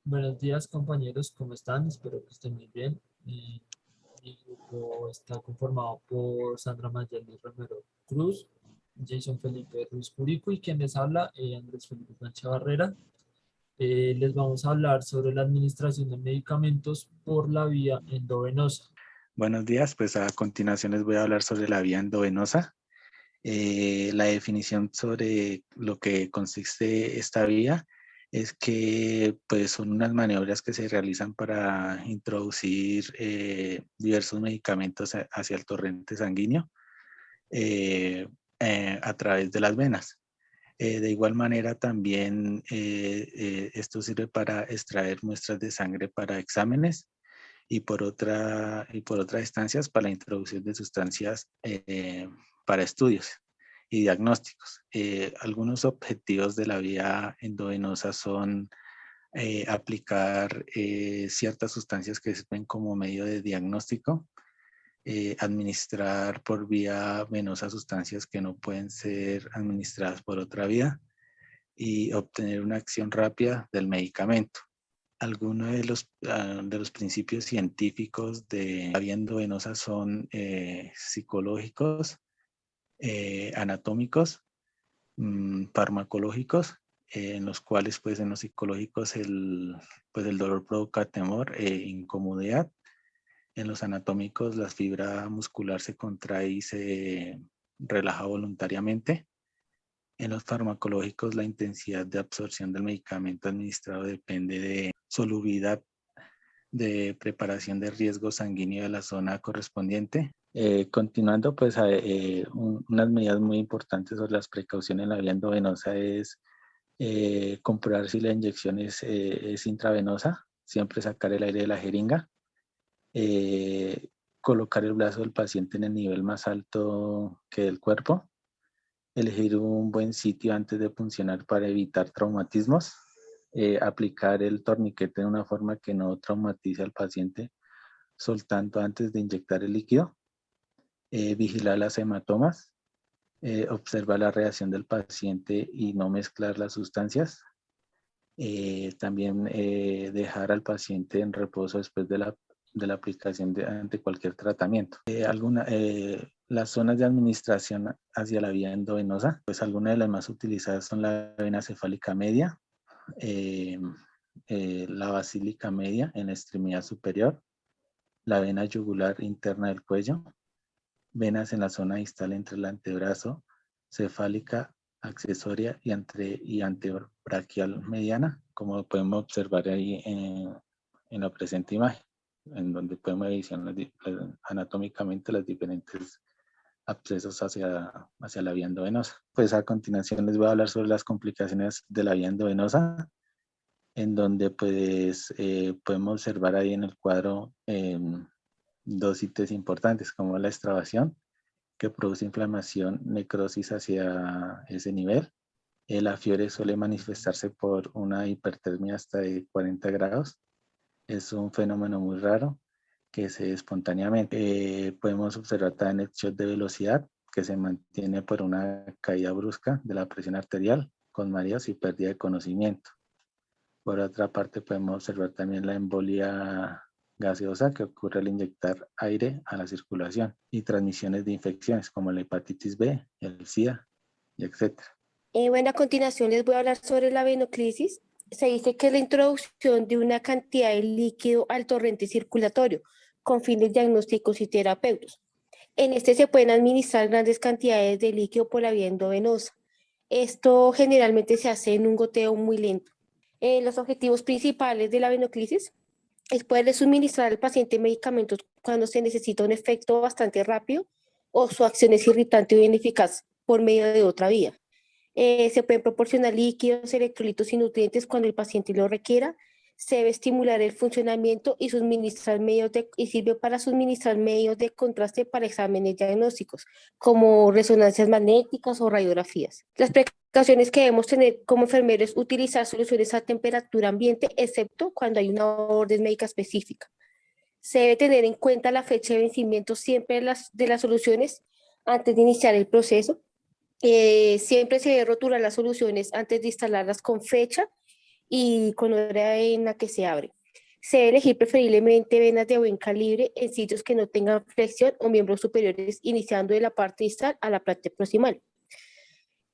Buenos días compañeros, ¿cómo están? Espero que estén muy bien. Mi grupo está conformado por Sandra Mayeli Romero Cruz, Jason Felipe Ruiz Curico y quien les habla, Andrés Felipe Plancha Barrera. Les vamos a hablar sobre la administración de medicamentos por la vía endovenosa. Buenos días, pues a continuación les voy a hablar sobre la vía endovenosa. La definición sobre lo que consiste esta vía es que pues, son unas maniobras que se realizan para introducir diversos medicamentos hacia el torrente sanguíneo a través de las venas. De igual manera también esto sirve para extraer muestras de sangre para exámenes y por otras instancias para la introducción de sustancias para estudios y diagnósticos. Algunos objetivos de la vía endovenosa son aplicar ciertas sustancias que sirven como medio de diagnóstico, administrar por vía venosa sustancias que no pueden ser administradas por otra vía y obtener una acción rápida del medicamento. Algunos de los principios científicos de la vía endovenosa son psicológicos, anatómicos, farmacológicos, en los cuales pues en los psicológicos pues, el dolor provoca temor e incomodidad. En los anatómicos la fibra muscular se contrae y se relaja voluntariamente. En los farmacológicos la intensidad de absorción del medicamento administrado depende de solubilidad, de preparación de riesgo sanguíneo de la zona correspondiente. Continuando, pues unas medidas muy importantes sobre las precauciones en la vía endovenosa es comprobar si la inyección es intravenosa, siempre sacar el aire de la jeringa, colocar el brazo del paciente en el nivel más alto que del cuerpo, elegir un buen sitio antes de puncionar para evitar traumatismos, aplicar el torniquete de una forma que no traumatice al paciente, soltando antes de inyectar el líquido, vigilar las hematomas, observar la reacción del paciente y no mezclar las sustancias. También dejar al paciente en reposo después de la aplicación ante cualquier tratamiento. Las zonas de administración hacia la vía endovenosa, pues algunas de las más utilizadas son la vena cefálica media, la basílica media en la extremidad superior, la vena yugular interna del cuello, venas en la zona distal entre el antebrazo, cefálica, accesoria y antebraquial mediana, como podemos observar ahí en la presente imagen, en donde podemos visión anatómicamente las diferentes accesos hacia la vía endovenosa. Pues a continuación les voy a hablar sobre las complicaciones de la vía endovenosa, en donde pues podemos observar ahí en el cuadro dos sitios importantes, como la extravasación, que produce inflamación, necrosis hacia ese nivel. La fiebre suele manifestarse por una hipertermia hasta de 40 grados. Es un fenómeno muy raro que se espontáneamente. Podemos observar también el shock de velocidad, que se mantiene por una caída brusca de la presión arterial, con mareos y pérdida de conocimiento. Por otra parte, podemos observar también la embolia gaseosa que ocurre al inyectar aire a la circulación y transmisiones de infecciones como la hepatitis B, el SIDA, y etc. Bueno, a continuación les voy a hablar sobre la venoclisis. Se dice que es la introducción de una cantidad de líquido al torrente circulatorio con fines diagnósticos y terapéuticos. En este se pueden administrar grandes cantidades de líquido por la vía endovenosa. Esto generalmente se hace en un goteo muy lento. Los objetivos principales de la venoclisis es poder suministrar al paciente medicamentos cuando se necesita un efecto bastante rápido o su acción es irritante o ineficaz por medio de otra vía. Se pueden proporcionar líquidos, electrolitos y nutrientes cuando el paciente lo requiera. Se debe estimular el funcionamiento y sirve para suministrar medios de contraste para exámenes diagnósticos, como resonancias magnéticas o radiografías. Las precauciones que debemos tener como enfermeros es utilizar soluciones a temperatura ambiente, excepto cuando hay una orden médica específica. Se debe tener en cuenta la fecha de vencimiento siempre de las soluciones antes de iniciar el proceso. Siempre se debe rotular las soluciones antes de instalarlas con fecha y con hora en la que se abre. Se debe elegir preferiblemente venas de buen calibre en sitios que no tengan flexión o miembros superiores, iniciando de la parte distal a la parte proximal.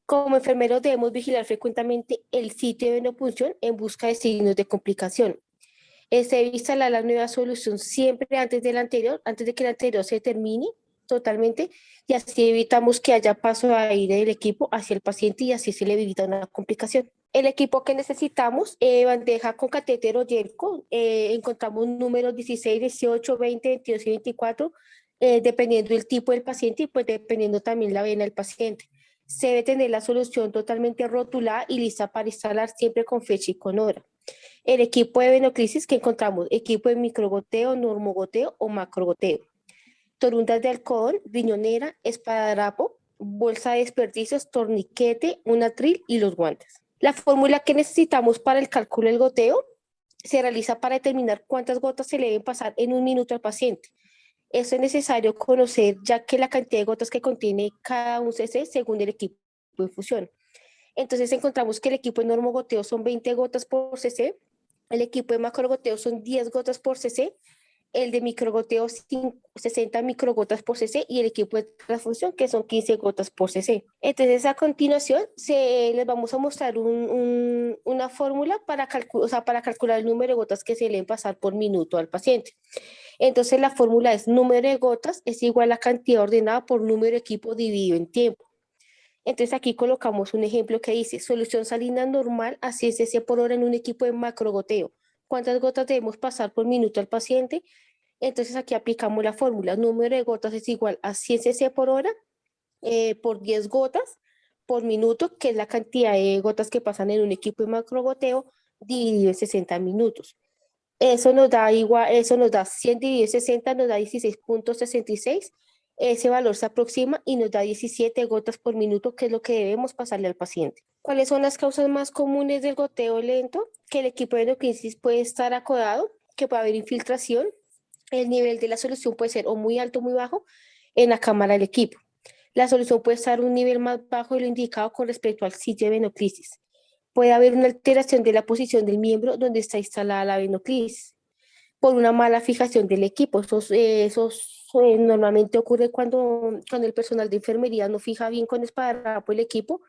Como enfermeros debemos vigilar frecuentemente el sitio de venopunción en busca de signos de complicación. Se debe instalar la nueva solución siempre antes de que la anterior se termine totalmente, y así evitamos que haya paso de aire del equipo hacia el paciente y así se le evita una complicación. El equipo que necesitamos, bandeja con catéter o Yelco, encontramos números 16, 18, 20, 22 y 24, dependiendo del tipo del paciente y pues dependiendo también la vena del paciente. Se debe tener la solución totalmente rotulada y lista para instalar siempre con fecha y con hora. El equipo de venoclisis que encontramos, equipo de microgoteo, normogoteo o macrogoteo. Torundas de algodón, riñonera, esparadrapo, bolsa de desperdicios, torniquete, un atril y los guantes. La fórmula que necesitamos para el cálculo del goteo se realiza para determinar cuántas gotas se le deben pasar en un minuto al paciente. Eso es necesario conocer, ya que la cantidad de gotas que contiene cada un cc según el equipo de infusión. Entonces encontramos que el equipo de normogoteo son 20 gotas por cc, el equipo de macrogoteo son 10 gotas por cc, el de microgoteo 60 microgotas por cc y el equipo de transfusión que son 15 gotas por cc. Entonces a continuación les vamos a mostrar una fórmula para calcular el número de gotas que se le deben pasar por minuto al paciente. Entonces la fórmula es número de gotas es igual a cantidad ordenada por número de equipo dividido en tiempo. Entonces aquí colocamos un ejemplo que dice solución salina normal a 100 cc por hora en un equipo de macrogoteo. ¿Cuántas gotas debemos pasar por minuto al paciente? Entonces aquí aplicamos la fórmula. Número de gotas es igual a 100 cc por hora por 10 gotas por minuto, que es la cantidad de gotas que pasan en un equipo de macrogoteo dividido en 60 minutos. Eso nos da 100 dividido en 60, nos da 16.66. Ese valor se aproxima y nos da 17 gotas por minuto, que es lo que debemos pasarle al paciente. ¿Cuáles son las causas más comunes del goteo lento? Que el equipo de endocrisis puede estar acodado, que puede haber infiltración, el nivel de la solución puede ser o muy alto o muy bajo en la cámara del equipo. La solución puede estar a un nivel más bajo de lo indicado con respecto al sitio de venoclisis. Puede haber una alteración de la posición del miembro donde está instalada la venoclisis por una mala fijación del equipo. Eso normalmente ocurre cuando el personal de enfermería no fija bien con esparadrapo el equipo.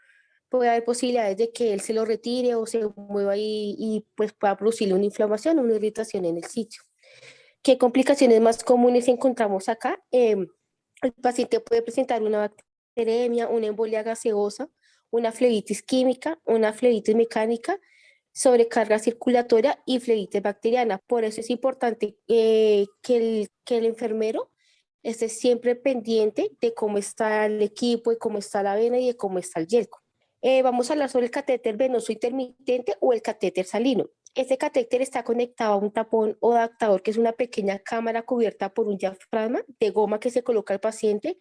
Puede haber posibilidades de que él se lo retire o se mueva y pues pueda producirle una inflamación o una irritación en el sitio. ¿Qué complicaciones más comunes encontramos acá? El paciente puede presentar una bacteremia, una embolia gaseosa, una flebitis química, una flebitis mecánica, sobrecarga circulatoria y flebitis bacteriana. Por eso es importante que el enfermero esté siempre pendiente de cómo está el equipo, de cómo está la vena y de cómo está el yelco. Vamos a hablar sobre el catéter venoso intermitente o el catéter salino. Este catéter está conectado a un tapón o adaptador, que es una pequeña cámara cubierta por un diafragma de goma que se coloca al paciente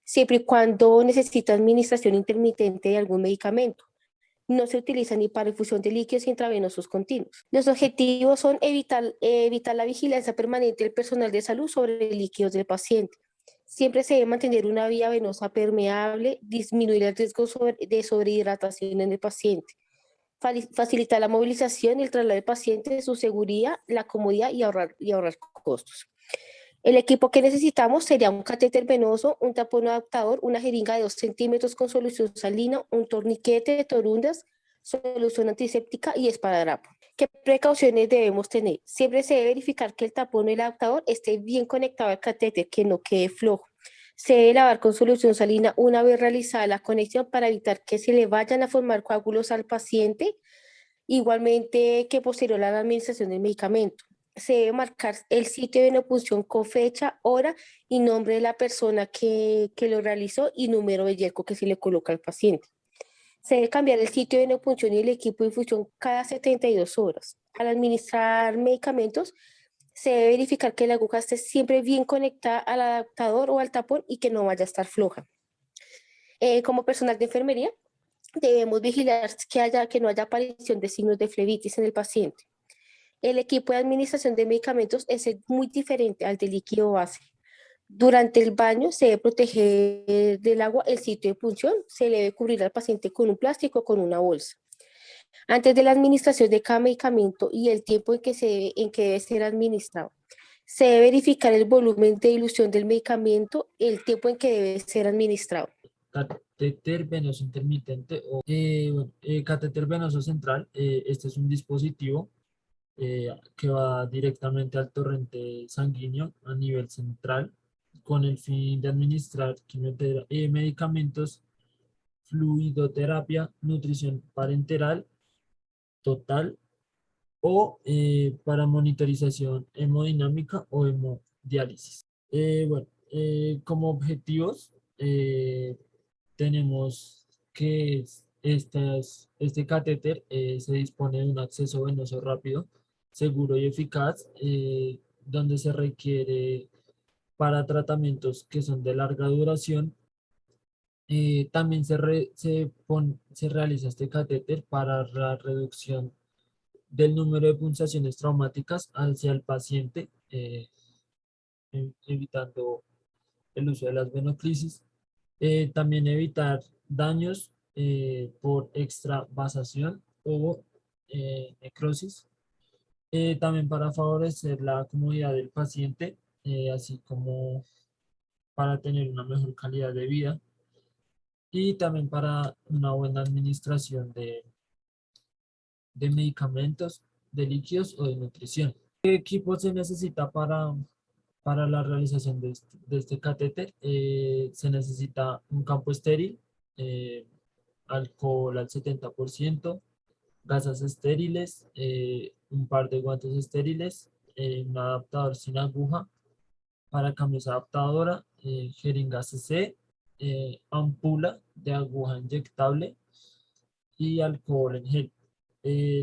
siempre y cuando necesita administración intermitente de algún medicamento. No se utiliza ni para infusión de líquidos intravenosos continuos. Los objetivos son evitar la vigilancia permanente del personal de salud sobre líquidos del paciente. Siempre se debe mantener una vía venosa permeable, disminuir el riesgo de sobrehidratación en el paciente, facilitar la movilización y el traslado del paciente, su seguridad, la comodidad y ahorrar costos. El equipo que necesitamos sería un catéter venoso, un tapón adaptador, una jeringa de 2 centímetros con solución salina, un torniquete de torundas, solución antiséptica y esparadrapo. ¿Qué precauciones debemos tener? Siempre se debe verificar que el tapón o el adaptador esté bien conectado al catéter, que no quede flojo. Se debe lavar con solución salina una vez realizada la conexión para evitar que se le vayan a formar coágulos al paciente, igualmente que posterior a la administración del medicamento. Se debe marcar el sitio de venopunción con fecha, hora y nombre de la persona que lo realizó y número de yelco que se le coloca al paciente. Se debe cambiar el sitio de venopunción y el equipo de infusión cada 72 horas. Al administrar medicamentos, se debe verificar que la aguja esté siempre bien conectada al adaptador o al tapón y que no vaya a estar floja. Como personal de enfermería, debemos vigilar que no haya aparición de signos de flebitis en el paciente. El equipo de administración de medicamentos es muy diferente al de líquido base. Durante el baño se debe proteger del agua el sitio de punción, se le debe cubrir al paciente con un plástico o con una bolsa. Antes de la administración de cada medicamento y el tiempo en que debe ser administrado, se debe verificar el volumen de dilución del medicamento y el tiempo en que debe ser administrado. Catéter venoso intermitente o catéter venoso central. Este es un dispositivo que va directamente al torrente sanguíneo a nivel central con el fin de administrar medicamentos, fluidoterapia, nutrición parenteral total o para monitorización hemodinámica o hemodiálisis. Como objetivos tenemos que este catéter se dispone de un acceso venoso rápido, seguro y eficaz, donde se requiere para tratamientos que son de larga duración. También se realiza este catéter para la reducción del número de punciones traumáticas hacia el paciente, evitando el uso de las venoclisis. También evitar daños por extravasación o necrosis. También para favorecer la comodidad del paciente, así como para tener una mejor calidad de vida y también para una buena administración de medicamentos, de líquidos o de nutrición. ¿Qué equipo se necesita para la realización de este catéter? Se necesita un campo estéril, eh, alcohol al 70%, gasas estériles, un par de guantes estériles, un adaptador sin aguja para cambios adaptadora, jeringa CC, ampula de aguja inyectable y alcohol en gel.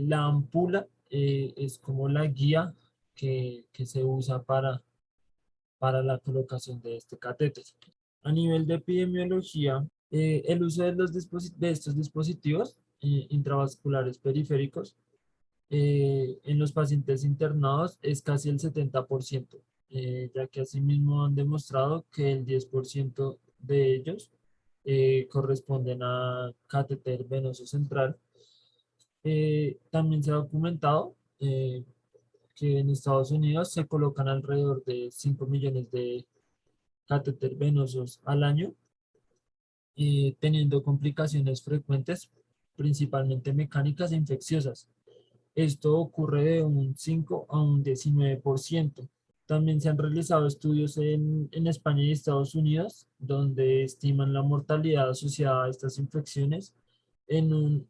La ampula es como la guía que se usa para la colocación de este catéter. A nivel de epidemiología, el uso de estos dispositivos intravasculares periféricos en los pacientes internados es casi el 70%, ya que asimismo han demostrado que el 10% de ellos corresponden a catéter venoso central. También se ha documentado que en Estados Unidos se colocan alrededor de 5 millones de catéter venosos al año, teniendo complicaciones frecuentes, principalmente mecánicas e infecciosas. Esto ocurre de un 5 a un 19%. También se han realizado estudios en España y Estados Unidos, donde estiman la mortalidad asociada a estas infecciones en un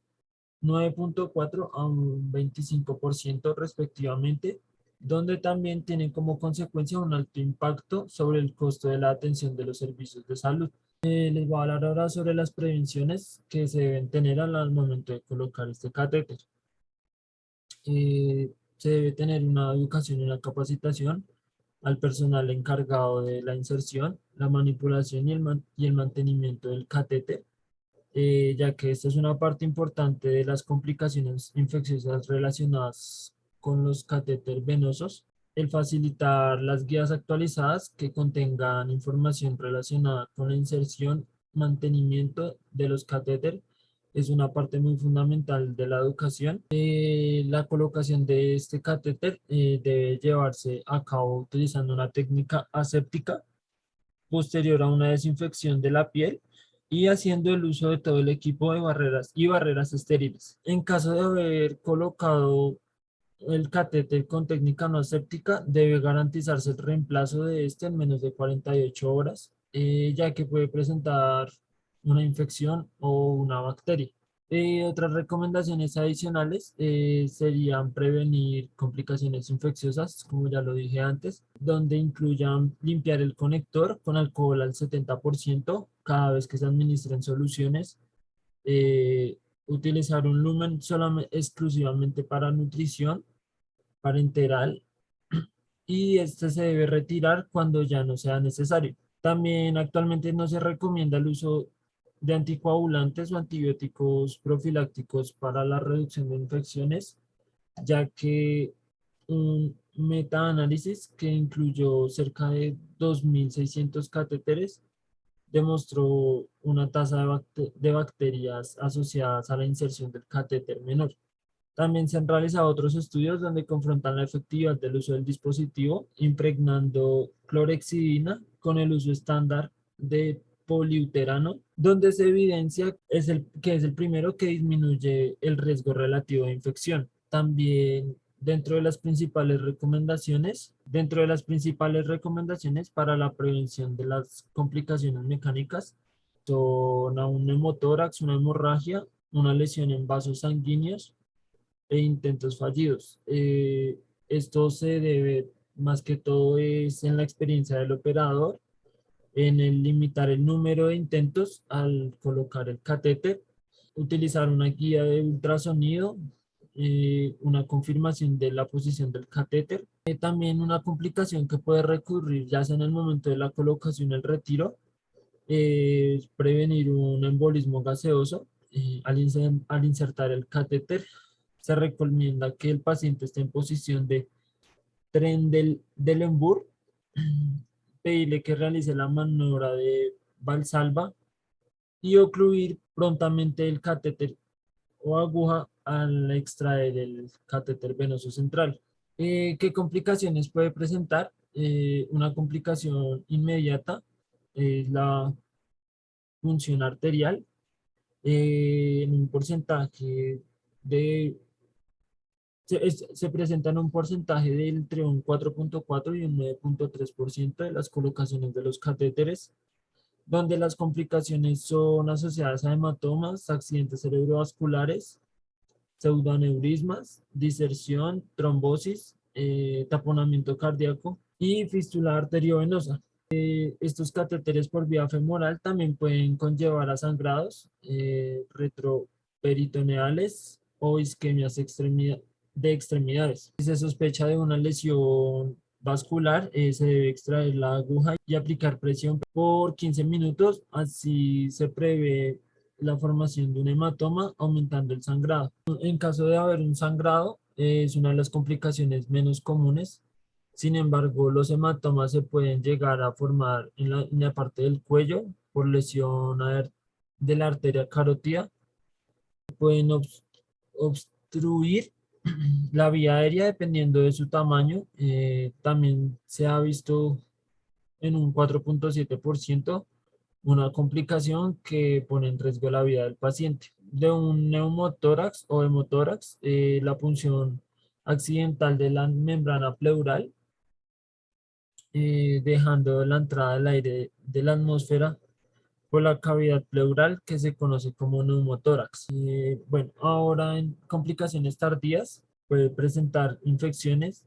9.4 a un 25% respectivamente, donde también tienen como consecuencia un alto impacto sobre el costo de la atención de los servicios de salud. Les voy a hablar ahora sobre las prevenciones que se deben tener al momento de colocar este catéter. Se debe tener una educación y una capacitación al personal encargado de la inserción, la manipulación y el mantenimiento del catéter, ya que esta es una parte importante de las complicaciones infecciosas relacionadas con los catéter venosos. El facilitar las guías actualizadas que contengan información relacionada con la inserción, mantenimiento de los catéter es una parte muy fundamental de la educación. La colocación de este catéter debe llevarse a cabo utilizando una técnica aséptica posterior a una desinfección de la piel y haciendo el uso de todo el equipo de barreras y barreras estériles. En caso de haber colocado el catéter con técnica no aséptica, debe garantizarse el reemplazo de este en menos de 48 horas, ya que puede presentar una infección o una bacteria. Otras recomendaciones adicionales serían prevenir complicaciones infecciosas, como ya lo dije antes, donde incluyan limpiar el conector con alcohol al 70% cada vez que se administren soluciones, eh, utilizar un lumen solamente, exclusivamente para nutrición parenteral y este se debe retirar cuando ya no sea necesario. También actualmente no se recomienda el uso de anticoagulantes o antibióticos profilácticos para la reducción de infecciones, ya que un metaanálisis que incluyó cerca de 2.600 catéteres demostró una tasa de bacterias asociadas a la inserción del catéter menor. También se han realizado otros estudios donde confrontan la efectividad del uso del dispositivo impregnando clorhexidina con el uso estándar de poliuterano, donde se evidencia que es el primero que disminuye el riesgo relativo de infección. También dentro de las principales recomendaciones para la prevención de las complicaciones mecánicas son a un neumotórax, una hemorragia, una lesión en vasos sanguíneos e intentos fallidos. Esto se debe más que todo es en la experiencia del operador, en el limitar el número de intentos al colocar el catéter, utilizar una guía de ultrasonido, una confirmación de la posición del catéter. También una complicación que puede recurrir ya sea en el momento de la colocación o el retiro, es prevenir un embolismo gaseoso. Al insertar el catéter, se recomienda que el paciente esté en posición de Trendelenburg, pedirle que realice la maniobra de Valsalva y ocluir prontamente el catéter o aguja al extraer el catéter venoso central. ¿Qué complicaciones puede presentar? Una complicación inmediata es la función arterial en un porcentaje de se presenta en un porcentaje de entre un 4.4 y un 9.3% de las colocaciones de los catéteres, donde las complicaciones son asociadas a hematomas, accidentes cerebrovasculares, pseudoaneurismas, diserción, trombosis, taponamiento cardíaco y fístula arteriovenosa. Estos catéteres por vía femoral también pueden conllevar a sangrados retroperitoneales o isquemias de extremidades. Si se sospecha de una lesión vascular, se debe extraer la aguja y aplicar presión por 15 minutos. Así se prevé la formación de un hematoma, aumentando el sangrado. En caso de haber un sangrado, es una de las complicaciones menos comunes. Sin embargo, los hematomas se pueden llegar a formar en la parte del cuello por lesión de la arteria carótida. Pueden obstruir la vía aérea dependiendo de su tamaño. También se ha visto en un 4.7% una complicación que pone en riesgo la vida del paciente. De un neumotórax o hemotórax, la punción accidental de la membrana pleural, dejando la entrada del aire de la atmósfera por la cavidad pleural que se conoce como neumotórax. Bueno, ahora en complicaciones tardías puede presentar infecciones,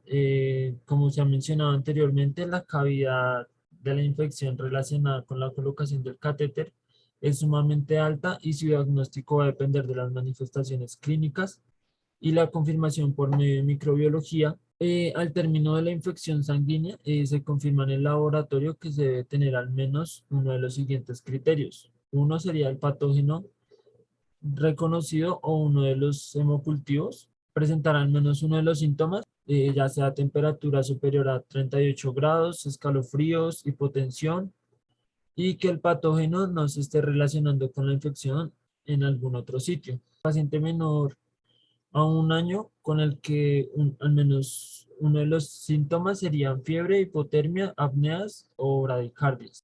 como se ha mencionado anteriormente, la cavidad de la infección relacionada con la colocación del catéter es sumamente alta y su diagnóstico va a depender de las manifestaciones clínicas y la confirmación por medio de microbiología. Al término de la infección sanguínea, se confirma en el laboratorio que se debe tener al menos uno de los siguientes criterios. Uno sería el patógeno reconocido o uno de los hemocultivos. Presentar al menos uno de los síntomas, ya sea temperatura superior a 38 grados, escalofríos, hipotensión, y que el patógeno no se esté relacionando con la infección en algún otro sitio. Paciente menor a un año con el que al menos uno de los síntomas serían fiebre, hipotermia, apneas o bradicardias.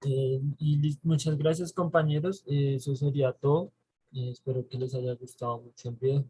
Muchas gracias, compañeros. Eso sería todo. Espero que les haya gustado mucho el video.